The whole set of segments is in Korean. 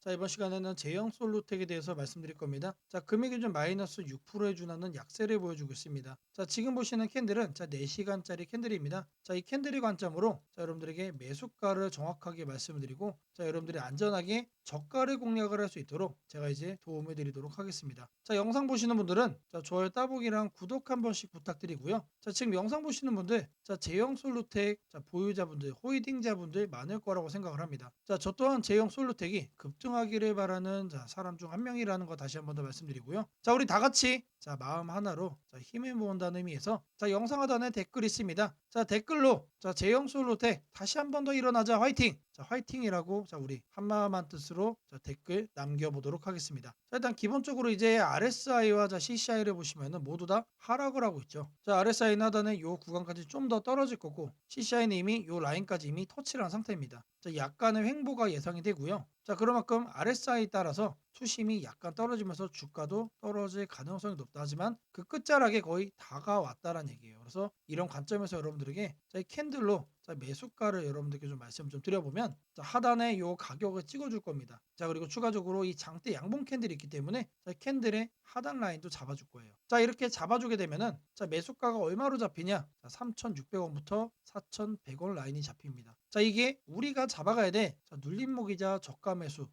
자, 이번 시간에는 제형 솔루텍에 대해서 말씀드릴 겁니다. 자, 금액이 좀 마이너스 6%에 준하는 약세를 보여주고 있습니다. 자, 지금 보시는 캔들은 4시간짜리 캔들입니다. 자, 이 캔들의 관점으로 여러분들에게 매수가를 정확하게 말씀을 드리고, 여러분들이 안전하게 저가를 공략을 할 수 있도록 제가 이제 도움을 드리도록 하겠습니다. 자, 영상 보시는 분들은 좋아요 따보기랑 구독 한 번씩 부탁드리고요. 자, 지금 영상 보시는 분들, 제형 솔루텍 보유자분들, 호이딩자분들 많을 거라고 생각을 합니다. 자, 저 또한 제형 솔루텍이 급등하기를 바라는 사람 중 한 명이라는 거 다시 한 번 더 말씀드리고요. 자, 우리 다 같이 마음 하나로 힘을 모은다는 의미에서 영상 하단에 댓글 있습니다. 자, 댓글로 제형 솔루텍 다시 한 번 더 일어나자 화이팅! 자, 화이팅이라고 우리 한마음한 뜻으로 댓글 남겨보도록 하겠습니다. 자, 일단 기본적으로 이제 RSI와 CCI를 보시면은 모두 다 하락을 하고 있죠. 자, RSI는 하단에 요 구간까지 좀 더 떨어질 거고, CCI는 이미 요 라인까지 이미 터치를 한 상태입니다. 자, 약간의 횡보가 예상이 되고요. 자, 그만큼 RSI에 따라서 투심이 약간 떨어지면서 주가도 떨어질 가능성이 높다. 하지만 그 끝자락에 거의 다가왔다라는 얘기예요. 그래서 이런 관점에서 여러분들에게 이 캔들로 매수가를 여러분들께 좀 말씀을 좀 드려보면, 하단에 요 가격을 찍어줄 겁니다. 자, 그리고 추가적으로 이 장대 양봉 캔들이 있기 때문에 캔들의 하단 라인도 잡아줄 거예요. 자, 이렇게 잡아주게 되면은 매수가가 얼마로 잡히냐? 3,600원부터 4,100원 라인이 잡힙니다. 자, 이게 우리가 잡아가야 돼. 눌림목이자 저가 매수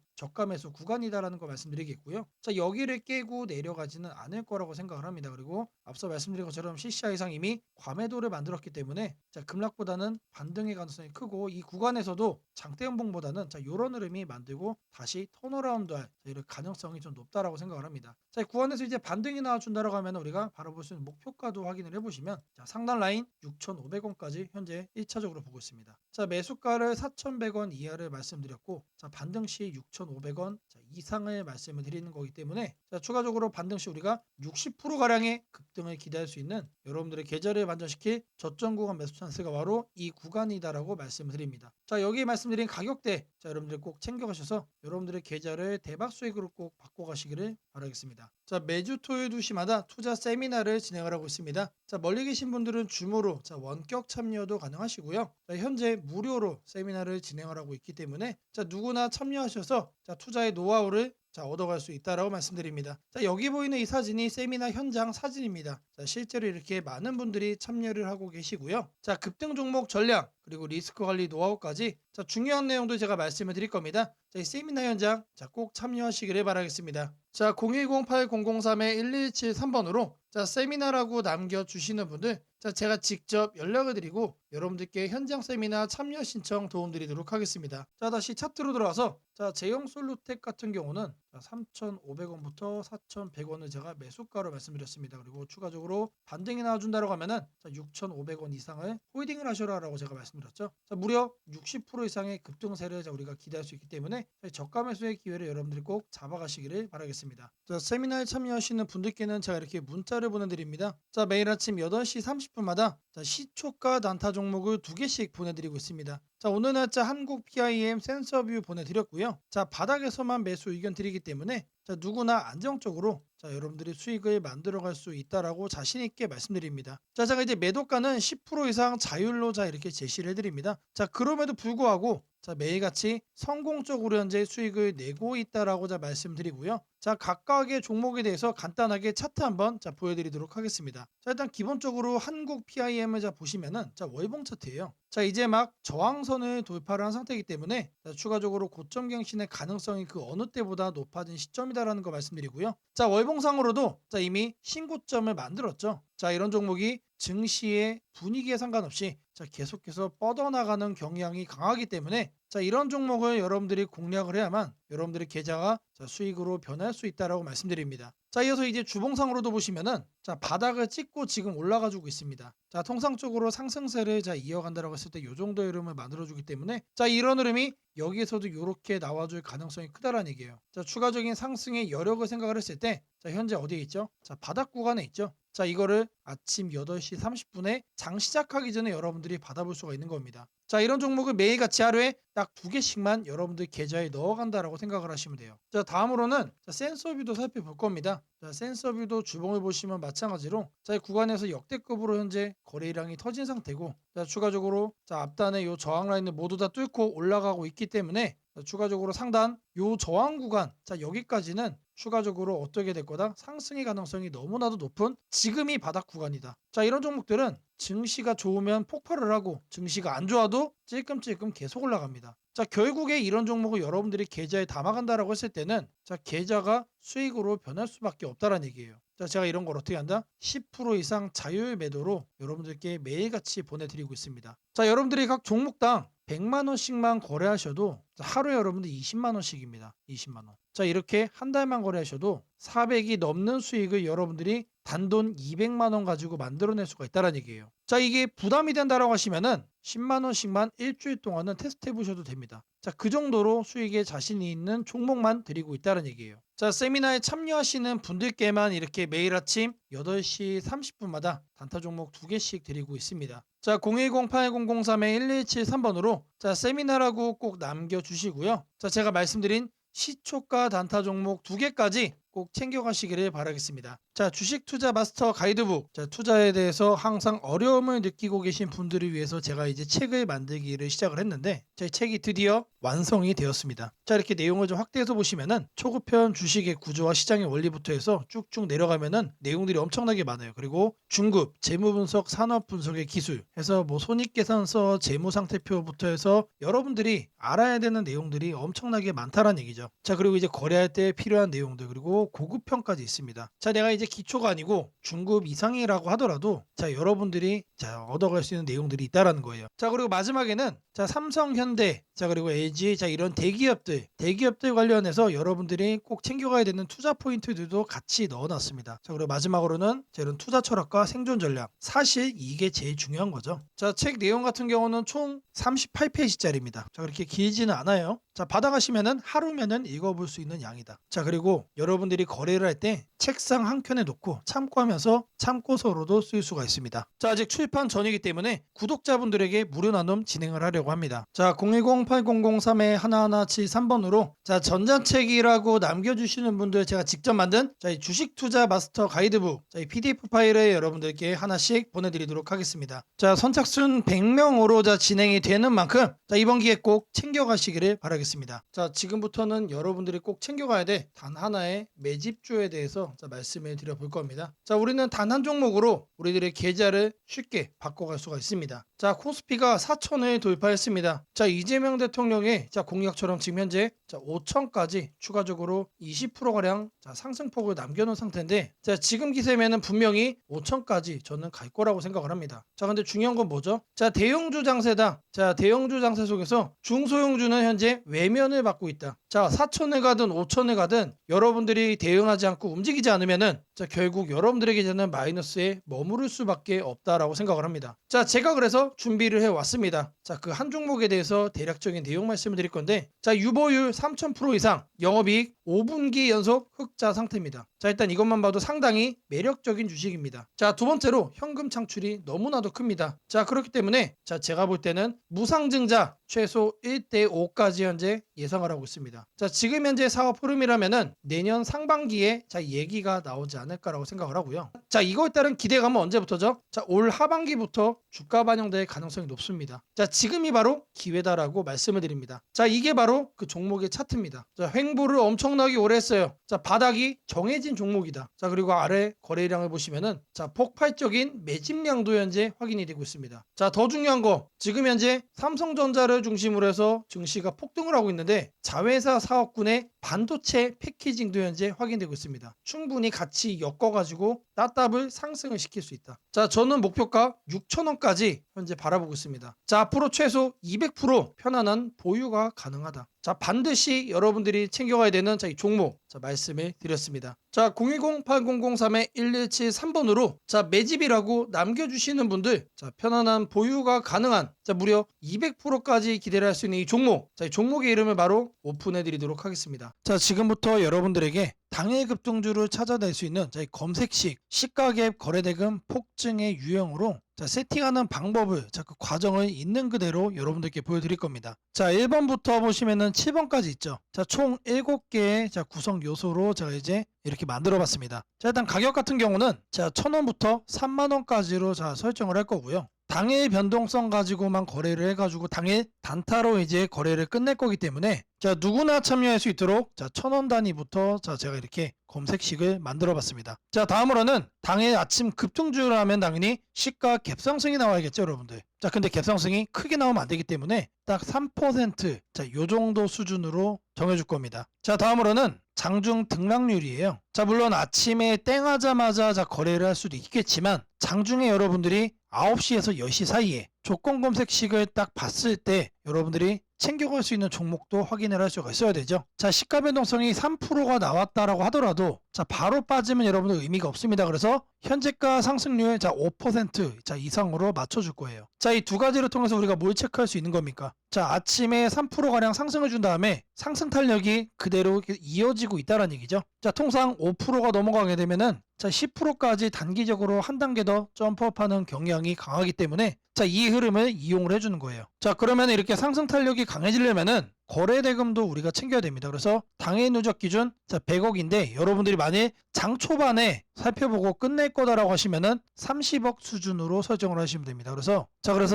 구간이다라는 거 말씀드리겠고요. 자, 여기를 깨고 내려가지는 않을 거라고 생각을 합니다. 그리고 앞서 말씀드린 것처럼 CCI 이상 이미 과매도를 만들었기 때문에 급락보다는 반등의 가능성이 크고, 이 구간에서도 장대 연봉보다는 요런 흐름이 만들고 다시 턴어라운드할 이런 가능성이 좀 높다라고 생각을 합니다. 자, 이 구간에서 이제 반등이 나와준다라고 하면 우리가 바로 볼 수 있는 목표가도 확인을 해보시면, 상단 라인 6,500원까지 현재 1차적으로 보고 있습니다. 자, 매수가를 4,100원 이하를 말씀드렸고, 반등 시 6,500원 이상을 말씀을 드리는 거기 때문에, 추가적으로 반등 시 우리가 60% 가량의 급등을 기대할 수 있는 여러분들의 계좌를 반전시킬 저점 구간 매수 찬스가 바로 이 구간이다라고 말씀을 드립니다. 자, 여기 말씀드린 가격대 여러분들 꼭 챙겨가셔서 여러분들의 계좌를 대박 수익으로 꼭 바꿔가시기를 바라겠습니다. 자, 매주 토요일 2시마다 투자 세미나를 진행을 하고 있습니다. 자, 멀리 계신 분들은 줌으로 원격 참여도 가능하시고요. 자, 현재 무료로 세미나를 진행을 하고 있기 때문에 누구나 참여하셔서 투자의 노하우를 얻어갈 수 있다라고 말씀드립니다. 자, 여기 보이는 이 사진이 세미나 현장 사진입니다. 자, 실제로 이렇게 많은 분들이 참여를 하고 계시고요. 자, 급등 종목 전략 그리고 리스크 관리 노하우까지 중요한 내용도 제가 말씀을 드릴 겁니다. 자, 이 세미나 현장 꼭 참여하시기를 바라겠습니다. 자, 010-8003-1173번으로 세미나라고 남겨주시는 분들, 제가 직접 연락을 드리고 여러분들께 현장 세미나 참여 신청 도움드리도록 하겠습니다. 자, 다시 차트로 들어와서 제형 솔루텍 같은 경우는 3,500원부터 4,100원을 제가 매수가로 말씀드렸습니다. 그리고 추가적으로 반등이 나와준다고 하면은 6,500원 이상을 홀딩을 하셔라라고 제가 말씀드렸죠. 자, 무려 60% 이상의 급등세를 우리가 기대할 수 있기 때문에 저가 매수의 기회를 여러분들이 꼭 잡아가시기를 바라겠습니다. 자, 세미나에 참여하시는 분들께는 제가 이렇게 문자를 보내드립니다. 자, 매일 아침 8시 30분마다 시초가 단타 종목을 2개씩 보내드리고 있습니다. 자, 오늘 날짜 한국 PIM 센서뷰 보내드렸고요. 자, 바닥에서만 매수 의견 드리기 때문에 누구나 안정적으로 여러분들이 수익을 만들어갈 수 있다라고 자신 있게 말씀드립니다. 자, 제가 이제 매도가는 10% 이상 자율로 이렇게 제시를 해드립니다. 자, 그럼에도 불구하고 매일같이 성공적으로 현재 수익을 내고 있다라고 말씀드리고요. 자, 각각의 종목에 대해서 간단하게 차트 한번 보여드리도록 하겠습니다. 자, 일단 기본적으로 한국 PIM을 보시면은 월봉 차트예요. 자, 이제 막 저항선을 돌파를 한 상태이기 때문에 추가적으로 고점 갱신의 가능성이 그 어느 때보다 높아진 시점이다라는 거 말씀드리고요. 자, 월봉상으로도 이미 신고점을 만들었죠. 자, 이런 종목이 증시의 분위기에 상관없이 계속해서 뻗어나가는 경향이 강하기 때문에 이런 종목을 여러분들이 공략을 해야만 여러분들의 계좌가 수익으로 변할 수 있다라고 말씀드립니다. 자, 이어서 이제 주봉상으로도 보시면은 바닥을 찍고 지금 올라가주고 있습니다. 자, 통상적으로 상승세를 이어간다라고 했을 때 이 정도의 흐름을 만들어주기 때문에 이런 흐름이 여기에서도 이렇게 나와줄 가능성이 크다라는 얘기예요. 자, 추가적인 상승의 여력을 생각을 했을 때 현재 어디에 있죠? 바닥 구간에 있죠. 자, 이거를 아침 8시 30분에 장 시작하기 전에 여러분들이 받아볼 수가 있는 겁니다. 자, 이런 종목을 매일같이 하루에 딱 2개씩만 여러분들 계좌에 넣어간다라고 생각을 하시면 돼요. 자, 다음으로는 센서뷰도 살펴볼 겁니다. 자, 센서뷰도 주봉을 보시면 마찬가지로 자, 이 구간에서 역대급으로 현재 거래량이 터진 상태고, 자, 추가적으로 자, 앞단의 요 저항 라인을 모두 다 뚫고 올라가고 있기 때문에 자, 추가적으로 상단 요 저항 구간, 자, 여기까지는 추가적으로 어떻게 될 거다? 상승의 가능성이 너무나도 높은 지금이 바닥 구간이다. 자, 이런 종목들은 증시가 좋으면 폭발을 하고 증시가 안 좋아도 찔끔찔끔 계속 올라갑니다. 자, 결국에 이런 종목을 여러분들이 계좌에 담아간다라고 했을 때는 자, 계좌가 수익으로 변할 수밖에 없다는 얘기예요. 자, 제가 이런 걸 어떻게 한다? 10% 이상 자율 매도로 여러분들께 매일같이 보내드리고 있습니다. 자, 여러분들이 각 종목당 100만 원씩만 거래하셔도 하루에 여러분들 20만 원씩입니다. 20만 원. 자, 이렇게 한 달만 거래하셔도 400이 넘는 수익을 여러분들이 단돈 200만 원 가지고 만들어낼 수가 있다는 얘기예요. 자, 이게 부담이 된다라고 하시면은 10만 원씩만 일주일 동안은 테스트 해보셔도 됩니다. 자, 그 정도로 수익에 자신이 있는 종목만 드리고 있다는 얘기예요. 자, 세미나에 참여하시는 분들께만 이렇게 매일 아침 8시 30분마다 단타 종목 2개씩 드리고 있습니다. 자, 010-8003-1173번으로 자, 세미나라고 꼭 남겨주시고요. 자, 제가 말씀드린 시초가 단타 종목 2개까지 꼭 챙겨가시기를 바라겠습니다. 자, 주식 투자 마스터 가이드북. 자, 투자에 대해서 항상 어려움을 느끼고 계신 분들을 위해서 제가 이제 책을 만들기를 시작을 했는데 제 책이 드디어 완성이 되었습니다. 자, 이렇게 내용을 좀 확대해서 보시면은 초급편 주식의 구조와 시장의 원리부터 해서 쭉쭉 내려가면은 내용들이 엄청나게 많아요. 그리고 중급, 재무 분석, 산업 분석의 기술 해서 뭐 손익계산서, 재무상태표부터 해서 여러분들이 알아야 되는 내용들이 엄청나게 많다라는 얘기죠. 자, 그리고 이제 거래할 때 필요한 내용들, 그리고 고급편까지 있습니다. 자, 내가 이제 기초가 아니고 중급 이상이라고 하더라도 자, 여러분들이 자, 얻어갈 수 있는 내용들이 있다라는 거예요. 자, 그리고 마지막에는 자, 삼성, 현대, 자, 그리고 LG, 자, 이런 대기업들 관련해서 여러분들이 꼭 챙겨가야 되는 투자 포인트들도 같이 넣어놨습니다. 자, 그리고 마지막으로는 자, 이런 투자 철학과 생존 전략. 사실 이게 제일 중요한 거죠. 자, 책 내용 같은 경우는 총 38페이지짜리입니다. 자, 그렇게 길지는 않아요. 자, 받아가시면은 하루면은 읽어볼 수 있는 양이다. 자, 그리고 여러분들이 거래를 할 때 책상 한 켠에 놓고 참고하면서 참고서로도 쓸 수가 있습니다. 자, 아직 출판 전이기 때문에 구독자분들에게 무료 나눔 진행을 하려고 합니다. 자, 010-8003-1173번으로 자, 전자책이라고 남겨주시는 분들 제가 직접 만든 자, 이 주식 투자 마스터 가이드북 자, 이 PDF 파일을 여러분들께 하나씩 보내드리도록 하겠습니다. 자, 선착순 100명으로 자, 진행이 되는 만큼 자, 이번 기회 꼭 챙겨가시기를 바라겠습니다. 자, 지금부터는 여러분들이 꼭 챙겨가야 돼 단 하나의 매집주에 대해서 자, 말씀을 드려볼 겁니다. 자, 우리는 단 한 종목으로 우리들의 계좌를 쉽게 바꿔갈 수가 있습니다. 자, 코스피가 4천을 돌파했습니다. 자, 이재명 대통령의 자, 공약처럼 지금 현재 자, 5천까지 추가적으로 20%가량 자, 상승폭을 남겨놓은 상태인데 자, 지금 기세면은 분명히 5천까지 저는 갈 거라고 생각을 합니다. 자, 근데 중요한 건 뭐죠? 자, 대형주 장세다. 자, 대형주 장세 속에서 중소형주는 현재 외면을 받고 있다. 자, 4천을 가든 5천을 가든 여러분들이 대응하지 않고 움직이지 않으면은 자, 결국 여러분들에게 저는 마이너스에 머무를 수밖에 없다라고 생각을 합니다. 자, 제가 그래서 준비를 해 왔습니다. 자, 그 한 종목에 대해서 대략적인 내용 말씀을 드릴 건데 자, 유보율 3000% 이상, 영업이익 5분기 연속 흑자 상태입니다. 자, 일단 이것만 봐도 상당히 매력적인 주식입니다. 자, 두 번째로 현금 창출이 너무나도 큽니다. 자, 그렇기 때문에 자, 제가 볼 때는 무상증자 최소 1대5까지 현재 예상을 하고 있습니다. 자, 지금 현재 사업 흐름이라면은 내년 상반기에 자, 얘기가 나오지 않을까라고 생각을 하고요. 자, 이거에 따른 기대감은 언제부터죠? 자, 올 하반기부터 주가 반영될 가능성이 높습니다. 자, 지금이 바로 기회다라고 말씀을 드립니다. 자, 이게 바로 그 종목의 차트입니다. 자, 횡보를 엄청나게 오래 했어요. 자, 바닥이 정해진 종목이다. 자, 그리고 아래 거래량을 보시면은 자, 폭발적인 매집량도 현재 확인이 되고 있습니다. 자, 더 중요한 거 지금 현재 삼성전자를 중심으로 해서 증시가 폭등을 하고 있는데 자회사 사업군의 반도체 패키징도 현재 확인되고 있습니다. 충분히 같이 엮어가지고 따따블 상승을 시킬 수 있다. 자, 저는 목표가 6천원까지 현재 바라보고 있습니다. 자, 앞으로 최소 200% 편안한 보유가 가능하다. 자, 반드시 여러분들이 챙겨가야 되는 이 종목 말씀을 드렸습니다. 자, 010-8003-1173번으로 매집이라고 남겨주시는 분들 편안한 보유가 가능한 무려 200%까지 기대를 할 수 있는 이 종목, 이 종목의 이름을 바로 오픈해 드리도록 하겠습니다. 자, 지금부터 여러분들에게 당일 급등주를 찾아낼 수 있는 이 검색식 시가갭 거래대금 폭증의 유형으로 세팅하는 방법을 그 과정을 있는 그대로 여러분들께 보여드릴 겁니다. 자, 1번부터 보시면은 7번까지 있죠. 자, 총 7개의 구성 요소로 제가 이제 이렇게 만들어 봤습니다. 자, 일단 가격 같은 경우는 1,000원부터 3만원까지로 설정을 할 거고요. 당일 변동성 가지고만 거래를 해가지고 당일 단타로 이제 거래를 끝낼 거기 때문에 누구나 참여할 수 있도록 1,000원 단위부터 제가 이렇게 검색식을 만들어 봤습니다. 자, 다음으로는 당일 아침 급등주를 하면 당연히 시가 갭상승이 나와야겠죠, 여러분들. 자, 근데 갭상승이 크게 나오면 안 되기 때문에 딱 3%, 요 정도 수준으로 정해줄 겁니다. 자, 다음으로는 장중 등락률이에요. 자, 물론 아침에 땡하자마자 거래를 할 수도 있겠지만 장중에 여러분들이 9시에서 10시 사이에 조건 검색식을 딱 봤을 때 여러분들이 챙겨갈 수 있는 종목도 확인을 할 수가 있어야 되죠. 자, 시가 변동성이 3%가 나왔다라고 하더라도 바로 빠지면 여러분들 의미가 없습니다. 그래서 현재가 상승률 5% 이상으로 맞춰줄 거예요. 자, 이 두 가지를 통해서 우리가 뭘 체크할 수 있는 겁니까? 자, 아침에 3%가량 상승을 준 다음에 상승 탄력이 그대로 이어지고 있다는 얘기죠. 자, 통상 5%가 넘어가게 되면은 10%까지 단기적으로 한 단계 더 점프업하는 경향이 강하기 때문에 이 흐름을 이용을 해주는 거예요. 자, 그러면 이렇게 상승 탄력이 강해지려면은 거래 대금도 우리가 챙겨야 됩니다. 그래서 당일 누적 기준 100억인데 여러분들이 만일 장 초반에 살펴보고 끝낼 거다라고 하시면은 30억 수준으로 설정을 하시면 됩니다. 그래서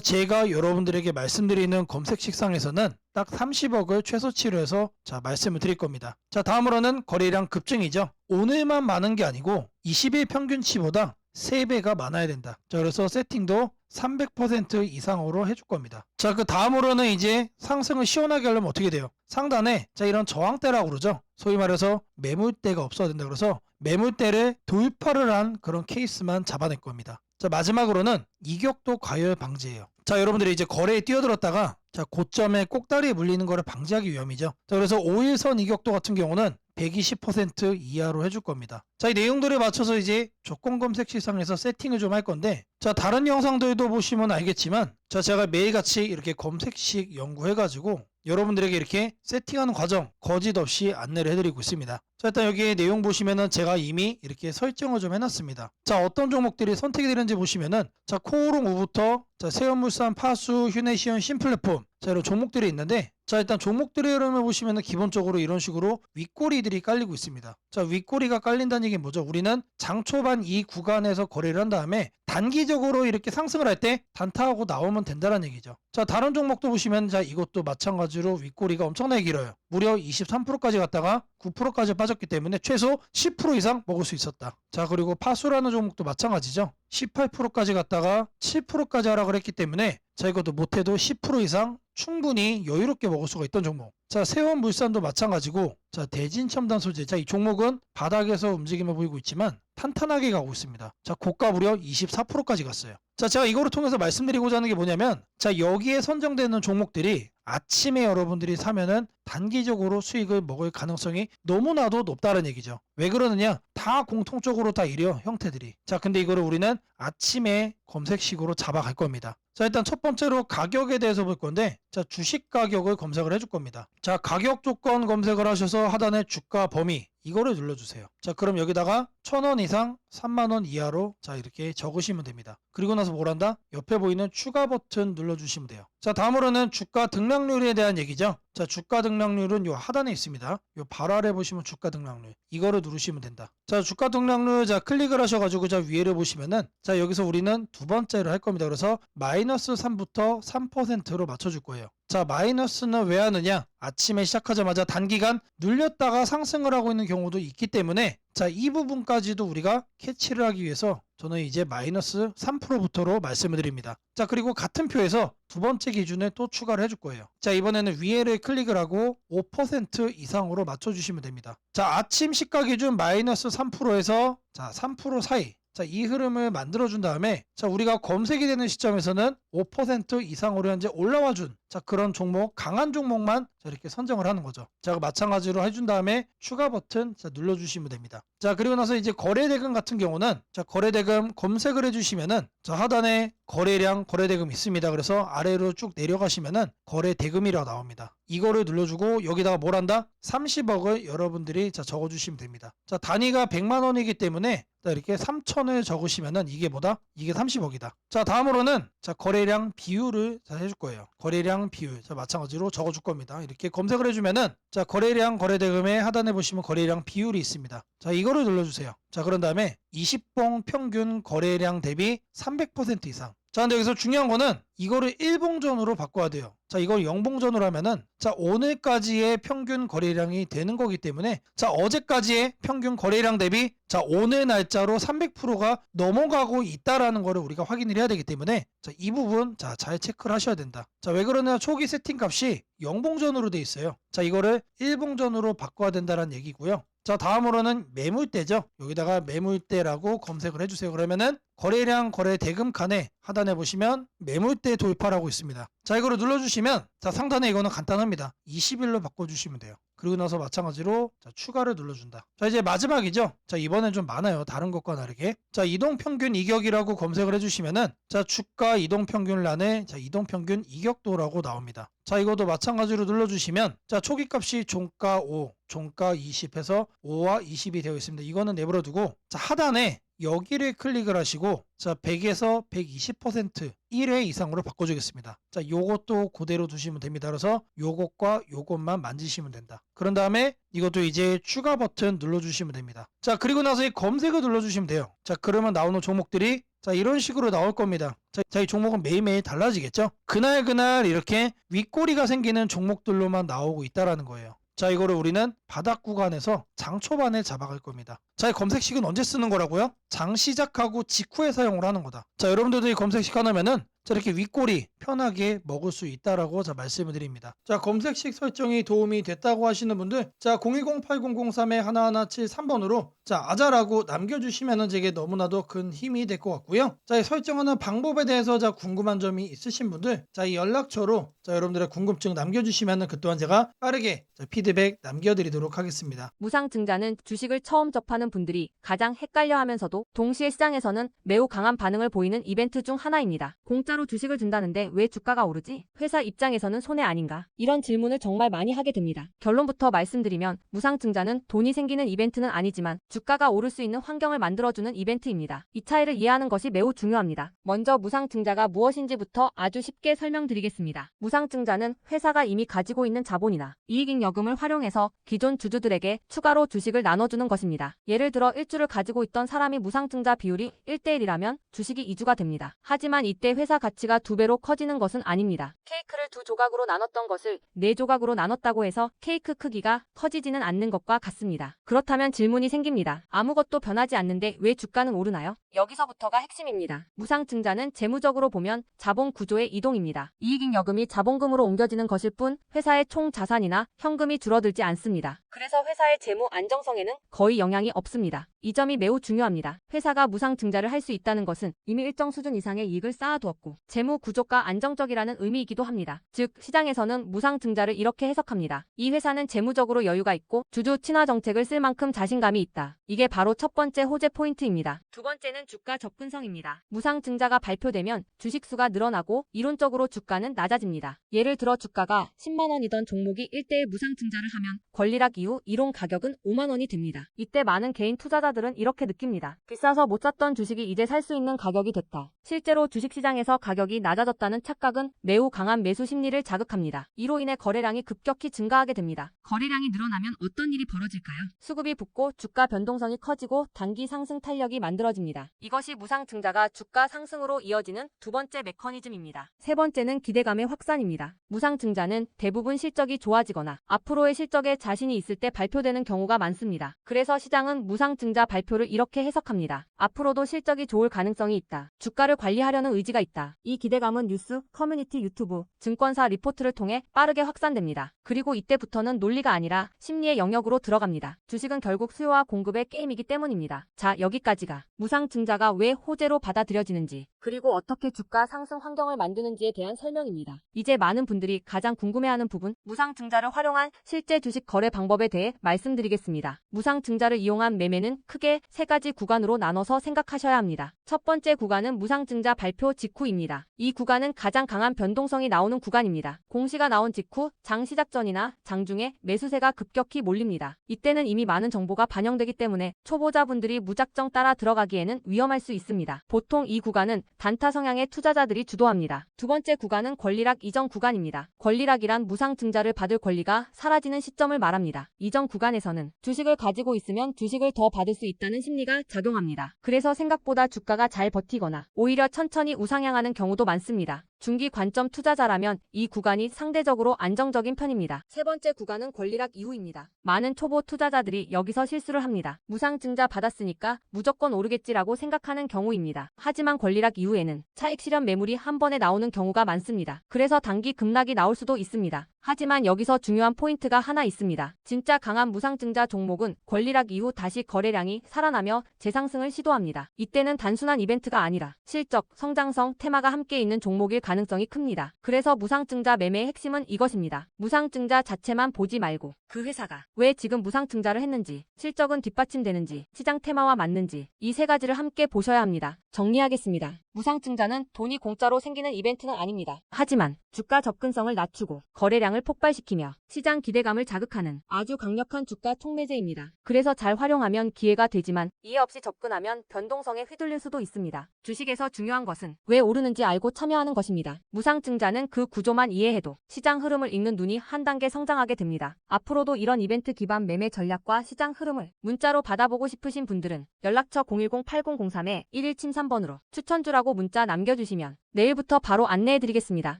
제가 여러분들에게 말씀드리는 검색 식상에서는 딱 30억을 최소치로 해서 말씀을 드릴 겁니다. 자, 다음으로는 거래량 급증이죠. 오늘만 많은 게 아니고 20일 평균치보다 3배가 많아야 된다. 자, 그래서 세팅도 300% 이상으로 해줄 겁니다. 자, 그 다음으로는 이제 상승을 시원하게 하려면 어떻게 돼요? 상단에 이런 저항대라고 그러죠. 소위 말해서 매물대가 없어야 된다. 그래서 매물대를 돌파를 한 그런 케이스만 잡아낼 겁니다. 자, 마지막으로는 이격도 과열 방지예요. 자, 여러분들이 이제 거래에 뛰어들었다가 고점에 꼭다리에 물리는 거를 방지하기 위함이죠. 자, 그래서 5일선 이격도 같은 경우는 120% 이하로 해줄 겁니다. 자, 이 내용들에 맞춰서 이제 조건 검색 시상에서 세팅을 좀 할 건데, 자, 다른 영상들도 보시면 알겠지만, 제가 매일같이 이렇게 검색식 연구해가지고 여러분들에게 이렇게 세팅하는 과정 거짓 없이 안내를 해드리고 있습니다. 자, 일단 여기 내용 보시면은 제가 이미 이렇게 설정을 좀 해놨습니다. 자, 어떤 종목들이 선택이 되는지 보시면은 코오롱 우부터 세연물산, 파수, 휴네시온, 신플랫폼 이런 종목들이 있는데, 자, 일단 종목들의 흐름을 보시면은 기본적으로 이런 식으로 윗꼬리들이 깔리고 있습니다. 자, 윗꼬리가 깔린다는 얘기는 뭐죠? 우리는 장 초반 이 구간에서 거래를 한 다음에 단기적으로 이렇게 상승을 할 때 단타하고 나오면 된다는 얘기죠. 자, 다른 종목도 보시면 이것도 마찬가지로 윗꼬리가 엄청나게 길어요. 무려 23%까지 갔다가 9%까지 빠졌기 때문에 최소 10% 이상 먹을 수 있었다. 자, 그리고 파수라는 종목도 마찬가지죠. 18%까지 갔다가 7%까지 하라 그랬기 때문에 이것도 못해도 10% 이상 충분히 여유롭게 먹을 수가 있던 종목. 자, 세원물산도 마찬가지고, 자, 대진첨단소재. 자, 이 종목은 바닥에서 움직임을 보이고 있지만 탄탄하게 가고 있습니다. 자, 고가 무려 24%까지 갔어요. 자, 제가 이거를 통해서 말씀드리고자 하는 게 뭐냐면, 자, 여기에 선정되는 종목들이 아침에 여러분들이 사면은 단기적으로 수익을 먹을 가능성이 너무나도 높다는 얘기죠. 왜 그러느냐? 다 공통적으로 다 이래요, 형태들이. 자, 근데 이거를 우리는 아침에 검색식으로 잡아갈 겁니다. 자, 일단 첫 번째로 가격에 대해서 볼 건데, 자, 주식 가격을 검색을 해줄 겁니다. 자, 가격 조건 검색을 하셔서 하단에 주가 범위 이거를 눌러주세요. 자, 그럼 여기다가 1,000원 이상 3만원 이하로 이렇게 적으시면 됩니다. 그리고 나서 뭘 한다? 옆에 보이는 추가 버튼 눌러주시면 돼요. 자, 다음으로는 주가 등락률에 대한 얘기죠. 자, 주가 등락률은 요 하단에 있습니다. 요 바로 아래 보시면 주가 등락률 이거를 누르시면 된다. 자, 주가 등락률 클릭을 하셔가지고 위에를 보시면은 여기서 우리는 두 번째를 할 겁니다. 그래서 마이너스 3부터 3%로 맞춰줄 거예요. 자, 마이너스는 왜 하느냐? 아침에 시작하자마자 단기간 눌렸다가 상승을 하고 있는 경우도 있기 때문에 이 부분까지도 우리가 캐치를 하기 위해서 저는 이제 마이너스 3%부터로 말씀을 드립니다. 자, 그리고 같은 표에서 두 번째 기준에 또 추가를 해줄 거예요. 자, 이번에는 위에를 클릭을 하고 5% 이상으로 맞춰주시면 됩니다. 자, 아침 시가 기준 마이너스 3%에서 3% 사이. 자, 이 흐름을 만들어준 다음에 우리가 검색이 되는 시점에서는 5% 이상으로 현재 올라와준 그런 종목, 강한 종목만 자, 이렇게 선정을 하는 거죠. 자, 마찬가지로 해준 다음에 추가 버튼 자, 눌러주시면 됩니다. 자, 그리고 나서 이제 거래대금 같은 경우는 자, 거래대금 검색을 해주시면은 자, 하단에 거래량 거래대금 있습니다. 그래서 아래로 쭉 내려가시면은 거래대금이라고 나옵니다. 이거를 눌러주고 여기다가 뭘 한다? 30억을 여러분들이 자, 적어주시면 됩니다. 자, 단위가 100만 원이기 때문에 자, 이렇게 3천을 적으시면은 이게 뭐다? 이게 30억이다. 자, 다음으로는 자, 거래량 비율을 자, 해줄 거예요. 거래량 비율. 자, 마찬가지로 적어줄 겁니다. 이렇게 검색을 해주면은 자, 거래량 거래대금의 하단에 보시면 거래량 비율이 있습니다. 자, 이거를 눌러주세요. 자, 그런 다음에 20봉 평균 거래량 대비 300% 이상. 자, 근데 여기서 중요한 거는 이거를 1봉전으로 바꿔야 돼요. 자, 이걸 0봉전으로 하면은 자, 오늘까지의 평균 거래량이 되는 거기 때문에 자, 어제까지의 평균 거래량 대비 자, 오늘 날짜로 300%가 넘어가고 있다라는 거를 우리가 확인을 해야 되기 때문에 자, 이 부분 자, 잘 체크를 하셔야 된다. 자, 왜 그러냐? 초기 세팅 값이 0봉전으로 돼 있어요. 자, 이거를 1봉전으로 바꿔야 된다는 얘기고요. 자, 다음으로는 매물대죠. 여기다가 매물대라고 검색을 해주세요. 그러면은 거래량 거래대금 칸에 하단에 보시면 매물대 돌파라고 있습니다. 자, 이거를 눌러주시면 자, 상단에 이거는 간단합니다. 20일로 바꿔주시면 돼요. 그리고 나서 마찬가지로 자, 추가를 눌러준다. 자, 이제 마지막이죠. 자, 이번엔 좀 많아요. 다른 것과 다르게. 자, 이동평균 이격이라고 검색을 해주시면은 자, 주가 이동평균란에 자, 이동평균 이격도라고 나옵니다. 자, 이것도 마찬가지로 눌러주시면 자, 초기값이 종가 5, 종가 20 해서 5와 20이 되어 있습니다. 이거는 내버려두고 자, 하단에 여기를 클릭을 하시고 자, 100에서 120% 1회 이상으로 바꿔주겠습니다. 자, 요것도 그대로 두시면 됩니다. 그래서 요것과 요것만 만지시면 된다. 그런 다음에 이것도 이제 추가 버튼 눌러주시면 됩니다. 자, 그리고 나서 이 검색을 눌러주시면 돼요. 자, 그러면 나오는 종목들이 자, 이런 식으로 나올 겁니다. 자, 이 종목은 매일매일 달라지겠죠? 그날 이렇게 윗꼬리가 생기는 종목들로만 나오고 있다라는 거예요. 자, 이거를 우리는 바닥 구간에서 장 초반에 잡아갈 겁니다. 자, 이 검색식은 언제 쓰는 거라고요? 장 시작하고 직후에 사용을 하는 거다. 자, 여러분들도 이 검색식 하나면은 자, 이렇게 윗꼬리 편하게 먹을 수 있다라고 자, 말씀을 드립니다. 자, 검색식 설정이 도움이 됐다고 하시는 분들 자, 010-8003-1173번으로 자, 아자라고 남겨주시면은 제게 너무나도 큰 힘이 될 것 같고요. 자, 이 설정하는 방법에 대해서 자, 궁금한 점이 있으신 분들 자, 이 연락처로 자, 여러분들의 궁금증 남겨주시면은 그 또한 제가 빠르게 자, 피드백 남겨드리도록 하겠습니다. 무상증자는 주식을 처음 접하는 분들이 가장 헷갈려하면서도 동시에 시장에서는 매우 강한 반응을 보이는 이벤트 중 하나입니다. 공짜로 주식을 준다는데 왜 주가가 오르지? 회사 입장에서는 손해 아닌가? 이런 질문을 정말 많이 하게 됩니다. 결론부터 말씀드리면 무상증자는 돈이 생기는 이벤트는 아니지만 주가가 오를 수 있는 환경을 만들어주는 이벤트입니다. 이 차이를 이해하는 것이 매우 중요합니다. 먼저 무상증자가 무엇인지부터 아주 쉽게 설명드리겠습니다. 무상증자는 회사가 이미 가지고 있는 자본이나 이익잉여금을 활용해서 기존 주주들에게 추가로 주식을 나눠주는 것입니다. 예를 들어 1주를 가지고 있던 사람이 무상증자 비율이 1대1이라면 주식이 2주가 됩니다. 하지만 이때 회사 가치가 2배로 커지는 것은 아닙니다. 케이크를 2조각으로 나눴던 것을 4조각으로 나눴다고 해서 케이크 크기가 커지지는 않는 것과 같습니다. 그렇다면 질문이 생깁니다. 아무것도 변하지 않는데 왜 주가는 오르나요? 여기서부터가 핵심입니다. 무상증자는 재무적으로 보면 자본 구조의 이동입니다. 이익잉여금이 자본금으로 옮겨지는 것일 뿐 회사의 총 자산이나 현금이 줄어들지 않습니다. 그래서 회사의 재무 안정성에는 거의 영향이 없습니다. 이 점이 매우 중요합니다. 회사가 무상증자를 할 수 있다는 것은 이미 일정 수준 이상의 이익을 쌓아두었고 재무 구조가 안정적이라는 의미이기도 합니다. 즉 시장에서는 무상증자를 이렇게 해석합니다. 이 회사는 재무적으로 여유가 있고 주주 친화 정책을 쓸 만큼 자신감이 있다. 이게 바로 첫 번째 호재 포인트입니다. 두 번째는 주가 접근성입니다. 무상증자가 발표되면 주식수가 늘어나고 이론적으로 주가는 낮아집니다. 예를 들어 주가가 10만 원이던 종목이 1대1 무상증자를 하면 권리락 이후 이론 가격은 5만 원이 됩니다. 이때 많은 개인 투자자들은 이렇게 느낍니다. 비싸서 못 샀던 주식이 이제 살 수 있는 가격이 됐다. 실제로 주식시장에서 가격이 낮아졌다는 착각은 매우 강한 매수 심리를 자극합니다. 이로 인해 거래량이 급격히 증가하게 됩니다. 거래량이 늘어나면 어떤 일이 벌어질까요? 수급이 붙고 주가 변동성이 커지고 단기 상승 탄력이 만들어집니다. 이것이 무상증자가 주가 상승으로 이어지는 두 번째 메커니즘입니다. 세 번째는 기대감의 확산입니다. 무상증자는 대부분 실적이 좋아지거나 앞으로의 실적에 자신이 있을 때 발표되는 경우가 많습니다. 그래서 시장은 무상증자 발표를 이렇게 해석합니다. 앞으로도 실적이 좋을 가능성이 있다. 주가를 관리하려는 의지가 있다. 이 기대감은 뉴스, 커뮤니티, 유튜브, 증권사 리포트를 통해 빠르게 확산됩니다. 그리고 이때부터는 논리가 아니라 심리의 영역으로 들어갑니다. 주식은 결국 수요와 공급의 게임이기 때문입니다. 자, 여기까지가 무상증자가 왜 호재로 받아들여지는지, 그리고 어떻게 주가 상승 환경을 만드는지에 대한 설명입니다. 이제 많은 분들이 가장 궁금해하는 부분, 무상증자를 활용한 실제 주식 거래 방법에 대해 말씀드리겠습니다. 무상증자를 이용한 매매는 크게 세 가지 구간으로 나눠서 생각하셔야 합니다. 첫 번째 구간은 무상증자 발표 직후입니다. 이 구간은 가장 강한 변동성이 나오는 구간입니다. 공시가 나온 직후 장 시작 전이나 장중에 매수세가 급격히 몰립니다. 이때는 이미 많은 정보가 반영되기 때문에 초보자분들이 무작정 따라 들어가기에는 위험할 수 있습니다. 보통 이 구간은 단타 성향의 투자자들이 주도합니다. 두 번째 구간은 권리락 이전 구간입니다. 권리락이란 무상증자를 받을 권리가 사라지는 시점을 말합니다. 이전 구간에서는 주식을 가지고 있으면 주식을 더 받을 수 있다는 심리가 작용합니다. 그래서 생각보다 주가가 잘 버티거나 오히려 천천히 우상향하는 경우도 많습니다. 중기 관점 투자자라면 이 구간이 상대적으로 안정적인 편입니다. 세 번째 구간은 권리락 이후입니다. 많은 초보 투자자들이 여기서 실수를 합니다. 무상증자 받았으니까 무조건 오르겠지라고 생각하는 경우입니다. 하지만 권리락 이후에는 차익 실현 매물이 한 번에 나오는 경우가 많습니다. 그래서 단기 급락이 나올 수도 있습니다. 하지만 여기서 중요한 포인트가 하나 있습니다. 진짜 강한 무상증자 종목은 권리락 이후 다시 거래량이 살아나며 재상승을 시도합니다. 이때는 단순한 이벤트가 아니라 실적, 성장성, 테마가 함께 있는 종목일 가능성이 큽니다. 그래서 무상증자 매매의 핵심은 이것입니다. 무상증자 자체만 보지 말고 그 회사가 왜 지금 무상증자를 했는지, 실적은 뒷받침되는지, 시장 테마와 맞는지 이 세 가지를 함께 보셔야 합니다. 정리하겠습니다. 무상증자는 돈이 공짜로 생기는 이벤트는 아닙니다. 하지만 주가 접근성을 낮추고 거래량을 폭발시키며 시장 기대감을 자극하는 아주 강력한 주가 촉매제입니다. 그래서 잘 활용하면 기회가 되지만 이해 없이 접근하면 변동성에 휘둘릴 수도 있습니다. 주식에서 중요한 것은 왜 오르는지 알고 참여하는 것입니다. 무상증자는 그 구조만 이해해도 시장 흐름을 읽는 눈이 한 단계 성장하게 됩니다. 앞으로도 이런 이벤트 기반 매매 전략과 시장 흐름을 문자로 받아보고 싶으신 분들은 연락처 010-8003-1173번으로 추천주라고 문자 남겨주시면 내일부터 바로 안내해드리겠습니다.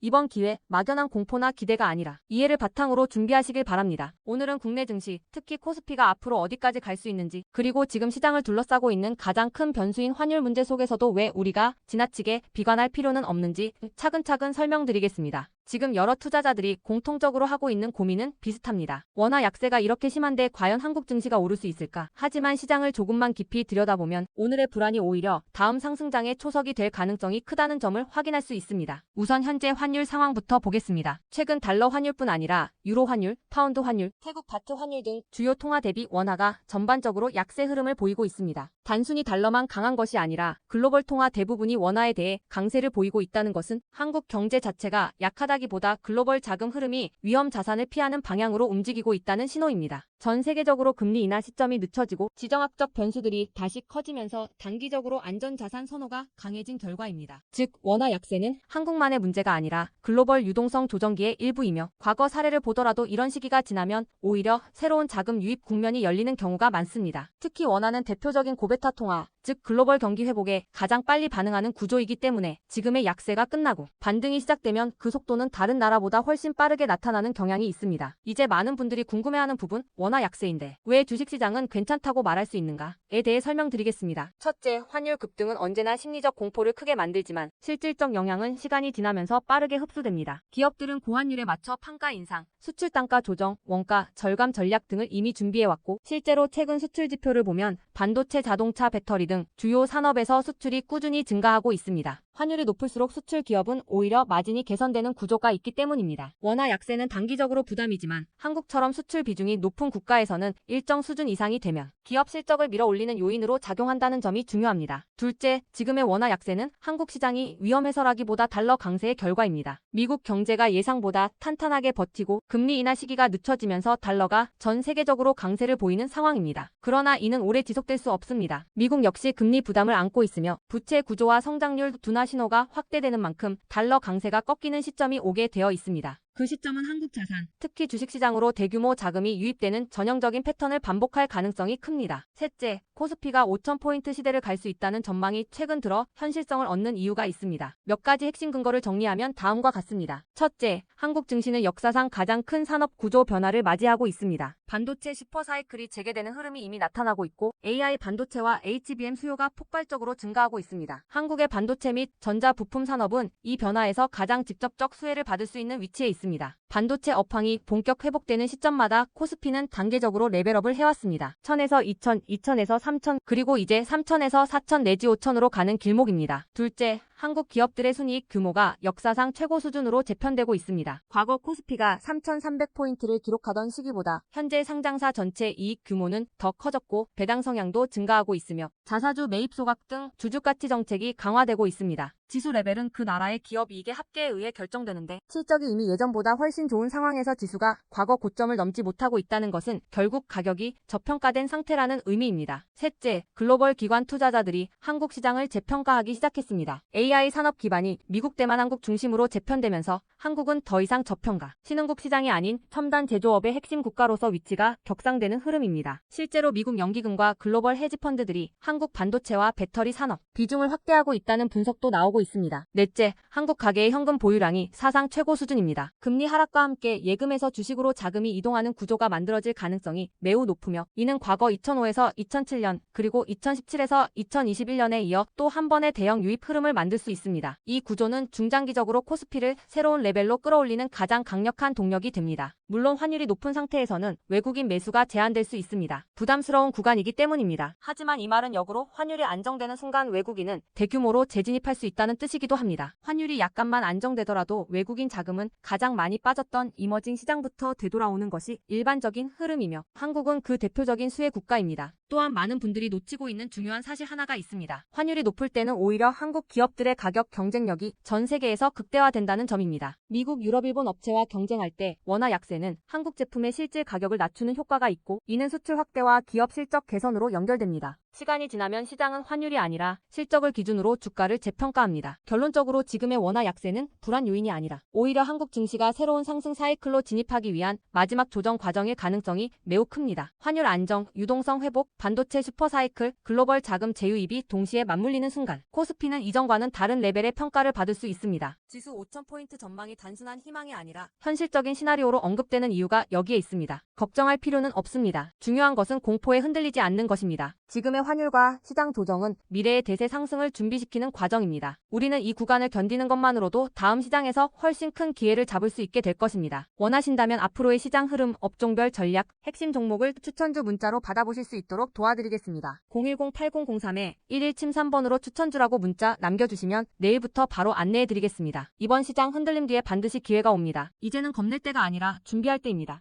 이번 기회 막연한 공포나 기대가 아니라 이해를 바탕으로 준비하시길 바랍니다. 오늘은 국내 증시, 특히 코스피가 앞으로 어디까지 갈 수 있는지, 그리고 지금 시장을 둘러싸고 있는 가장 큰 변수인 환율 문제 속에서도 왜 우리가 지나치게 비관할 필요는 없는지 차근차근 설명드리겠습니다. 지금 여러 투자자들이 공통적으로 하고 있는 고민은 비슷합니다. 원화 약세가 이렇게 심한데 과연 한국 증시가 오를 수 있을까? 하지만 시장을 조금만 깊이 들여다보면 오늘의 불안이 오히려 다음 상승장의 초석이 될 가능성이 크다는 점을 확인할 수 있습니다. 우선 현재 환율 상황부터 보겠습니다. 최근 달러 환율뿐 아니라 유로 환율, 파운드 환율, 태국 바트 환율 등 주요 통화 대비 원화가 전반적으로 약세 흐름을 보이고 있습니다. 단순히 달러만 강한 것이 아니라 글로벌 통화 대부분이 원화에 대해 강세를 보이고 있다는 것은 한국 경제 자체가 약하다기보다 글로벌 자금 흐름이 위험 자산을 피하는 방향으로 움직이고 있다는 신호입니다. 전 세계적으로 금리 인하 시점이 늦춰지고 지정학적 변수들이 다시 커지면서 단기적으로 안전자산 선호가 강해진 결과입니다. 즉, 원화 약세는 한국만의 문제가 아니라 글로벌 유동성 조정기의 일부이며 과거 사례를 보더라도 이런 시기가 지나면 오히려 새로운 자금 유입 국면이 열리는 경우가 많습니다. 특히 원화는 대표적인 고베타 통화, 즉 글로벌 경기 회복에 가장 빨리 반응하는 구조이기 때문에 지금의 약세가 끝나고 반등이 시작되면 그 속도는 다른 나라보다 훨씬 빠르게 나타나는 경향이 있습니다. 이제 많은 분들이 궁금해하는 부분, 원화 약세인데 왜 주식시장은 괜찮다고 말할 수 있는가에 대해 설명드리겠습니다. 첫째, 환율 급등은 언제나 심리적 공포를 크게 만들지만 실질적 영향은 시간이 지나면서 빠르게 흡수됩니다. 기업들은 고환율에 맞춰 판가 인상, 수출 단가 조정, 원가 절감 전략 등을 이미 준비해왔고 실제로 최근 수출 지표를 보면 반도체, 자동차, 배터리 등 주요 산업에서 수출이 꾸준히 증가하고 있습니다. 환율이 높을수록 수출 기업은 오히려 마진이 개선되는 구조가 있기 때문입니다. 원화 약세는 단기적으로 부담이지만 한국처럼 수출 비중이 높은 국가에서는 일정 수준 이상이 되면 기업 실적을 밀어올리는 요인으로 작용한다는 점이 중요합니다. 둘째, 지금의 원화 약세는 한국 시장이 위험해서라기보다 달러 강세의 결과입니다. 미국 경제가 예상보다 탄탄하게 버티고 금리 인하 시기가 늦춰지면서 달러가 전 세계적으로 강세를 보이는 상황입니다. 그러나 이는 오래 지속될 수 없습니다. 미국 역시 금리 부담을 안고 있으며 부채 구조와 성장률 둔화 신호가 확대되는 만큼 달러 강세가 꺾이는 시점이 오게 되어 있습니다. 그 시점은 한국 자산, 특히 주식시장으로 대규모 자금이 유입되는 전형적인 패턴을 반복할 가능성이 큽니다. 셋째, 코스피가 5,000포인트 시대를 갈 수 있다는 전망이 최근 들어 현실성을 얻는 이유가 있습니다. 몇 가지 핵심 근거를 정리하면 다음과 같습니다. 첫째, 한국 증시는 역사상 가장 큰 산업 구조 변화를 맞이하고 있습니다. 반도체 슈퍼사이클이 재개되는 흐름이 이미 나타나고 있고 AI 반도체와 HBM 수요가 폭발적으로 증가하고 있습니다. 한국의 반도체 및 전자 부품 산업은 이 변화에서 가장 직접적 수혜를 받을 수 있는 위치에 있습니다. 반도체 업황이 본격 회복되는 시점마다 코스피는 단계적으로 레벨업을 해왔습니다. 1000에서 2000, 2000에서 3000, 그리고 이제 3000에서 4000 내지 5000으로 가는 길목입니다. 둘째, 한국 기업들의 순이익 규모가 역사상 최고 수준으로 재편되고 있습니다. 과거 코스피가 3,300포인트를 기록하던 시기보다 현재 상장사 전체 이익 규모는 더 커졌고 배당 성향도 증가하고 있으며 자사주 매입 소각 등 주주가치 정책이 강화되고 있습니다. 지수 레벨은 그 나라의 기업 이익의 합계에 의해 결정되는데 실적이 이미 예전보다 훨씬 좋은 상황에서 지수가 과거 고점을 넘지 못하고 있다는 것은 결국 가격이 저평가된 상태라는 의미입니다. 셋째, 글로벌 기관 투자자들이 한국 시장을 재평가하기 시작했습니다. AI 산업 기반이 미국 대만 한국 중심으로 재편되면서 한국은 더 이상 저평가, 신흥국 시장이 아닌 첨단 제조업의 핵심 국가로서 위치가 격상되는 흐름입니다. 실제로 미국 연기금과 글로벌 헤지펀드들이 한국 반도체와 배터리 산업 비중을 확대하고 있다는 분석도 나오고 있습니다. 넷째, 한국 가계의 현금 보유량이 사상 최고 수준입니다. 금리 하락과 함께 예금에서 주식으로 자금이 이동하는 구조가 만들어질 가능성이 매우 높으며 이는 과거 2005에서 2007년 그리고 2017에서 2021년에 이어 또 한 번의 대형 유입 흐름을 만들 수 있습니다. 이 구조는 중장기적으로 코스피를 새로운 레벨로 끌어올리는 가장 강력한 동력이 됩니다. 물론 환율이 높은 상태에서는 외국인 매수가 제한될 수 있습니다. 부담스러운 구간이기 때문입니다. 하지만 이 말은 역으로 환율이 안정되는 순간 외국인은 대규모로 재진입할 수 있다는 뜻이기도 합니다. 환율이 약간만 안정되더라도 외국인 자금은 가장 많이 빠졌던 이머징 시장부터 되돌아오는 것이 일반적인 흐름이며 한국은 그 대표적인 수혜 국가입니다. 또한 많은 분들이 놓치고 있는 중요한 사실 하나가 있습니다. 환율이 높을 때는 오히려 한국 기업들의 가격 경쟁력이 전 세계에서 극대화된다는 점입니다. 미국, 유럽, 일본 업체와 경쟁할 때 원화 약세는 한국 제품의 실질 가격을 낮추는 효과가 있고 이는 수출 확대와 기업 실적 개선으로 연결됩니다. 시간이 지나면 시장은 환율이 아니라 실적을 기준으로 주가를 재평가합니다. 결론적으로 지금의 원화 약세는 불안 요인이 아니라 오히려 한국 증시가 새로운 상승 사이클로 진입하기 위한 마지막 조정 과정일 가능성이 매우 큽니다. 환율 안정, 유동성 회복, 반도체 슈퍼사이클, 글로벌 자금 재유입이 동시에 맞물리는 순간 코스피는 이전과는 다른 레벨의 평가를 받을 수 있습니다. 지수 5,000포인트 전망이 단순한 희망이 아니라 현실적인 시나리오로 언급되는 이유가 여기에 있습니다. 걱정할 필요는 없습니다. 중요한 것은 공포에 흔들리지 않는 것입니다. 지금의 환율과 시장 조정은 미래의 대세 상승을 준비시키는 과정입니다. 우리는 이 구간을 견디는 것만으로도 다음 시장에서 훨씬 큰 기회를 잡을 수 있게 될 것입니다. 원하신다면 앞으로의 시장 흐름, 업종별 전략, 핵심 종목을 추천주 문자로 받아보실 수 있도록 도와드리겠습니다. 010-8003-1173번으로 추천주라고 문자 남겨주시면 내일부터 바로 안내해드리겠습니다. 이번 시장 흔들림 뒤에 반드시 기회가 옵니다. 이제는 겁낼 때가 아니라 준비할 때입니다.